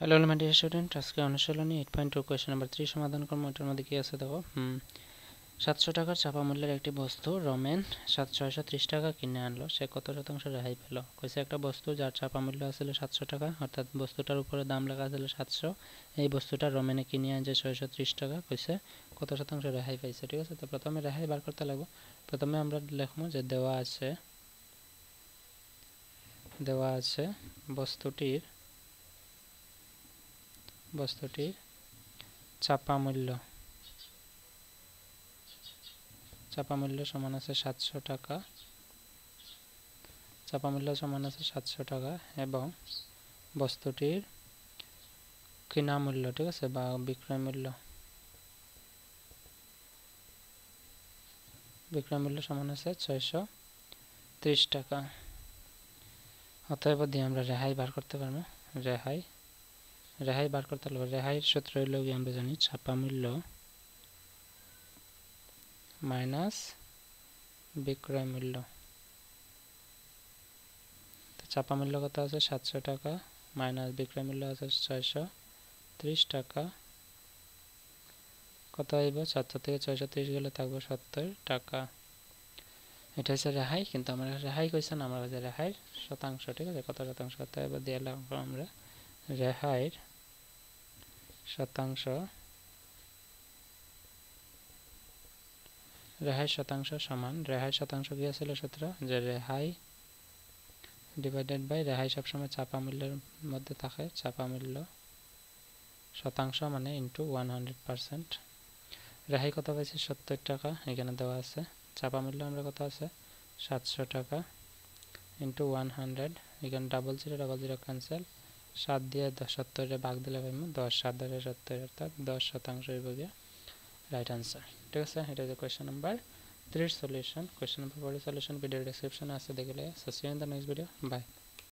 Hello elementary student, আজকে অনুশীলনী 8.2 question number 3 সমাধান করব। এটার মধ্যে কি আছে দেখো। 700 টাকার চাপা মূল্যের একটি বস্তু রমেন 630 টাকা কিনে আনলো। সে কত শতাংশ রেহাই পেল? কইছে একটা বস্তু যার চাপা মূল্য আসলে 700 টাকা, অর্থাৎ বস্তুটার উপরে দাম লেখা আসলে 700। এই বস্তুটা রমেনে কিনে আনছে 630 টাকা। কইছে কত শতাংশ রেহাই পাইছে। ঠিক আছে, তো প্রথমে রেহাই বার করতে লাগবো। প্রথমে আমরা লিখবো যে দেওয়া আছে বস্তুটির চাপা মূল্য সমান আছে 700 টাকা। চাপা মূল্য সমান আছে 700 টাকা এবং বস্তুটির কিনা মূল্য, ঠিক আছে, বা বিক্রয় মূল্য সমান আছে 630 টাকা। অতএব দিয়ে আমরা রেহাই বার করতে পারবো। রেহাই বার করতে পারবো। রেহাইয়ের সূত্র হইল কি, আমরা জানি চাপা মূল্য মাইনাস বিক্রয় মূল্য। চাপা মূল্য কত আছে 700 টাকা মাইনাস বিক্রয় মূল্য আছে 630 টাকা। কত হইব? 700 থেকে 630 গেলে থাকবো 70 টাকা। এটা হচ্ছে রেহাই, কিন্তু আমরা রেহাই কইছে না, আমরা যে রেহাইয়ের শতাংশ, ঠিক আছে, কত শতাংশ। অতএব দিয়ে লাগবো আমরা রেহাইয়ের শতাংশ সমান, রেহাইয়ের শতাংশ কি আছিল সূত্র, যে রেহাই ডিভাইডেড বাই রেহাই সবসময় চাপা মূল্যের মধ্যে থাকে, চাপা মূল্য শতাংশ মানে ইন্টু 100%। রেহাই কত পাইছে 70 টাকা, এখানে দেওয়া আছে। চাপা মূল্য আমরা কত আছে 700 টাকা ইন্টু 100, এখানে ডাবল জিরো ক্যান্সেল, 7 দিয়ে 70 ভাগ দিলে পাইব 10, 7 ধরে 70, অর্থাৎ 10% হইব গিয়া রাইট আনসার। ঠিক আছে, এটা হচ্ছে question number 3 solution. Question number 4 solution video ডেসক্রিপশনে আছে, দেখলে। So see you in the next video, by.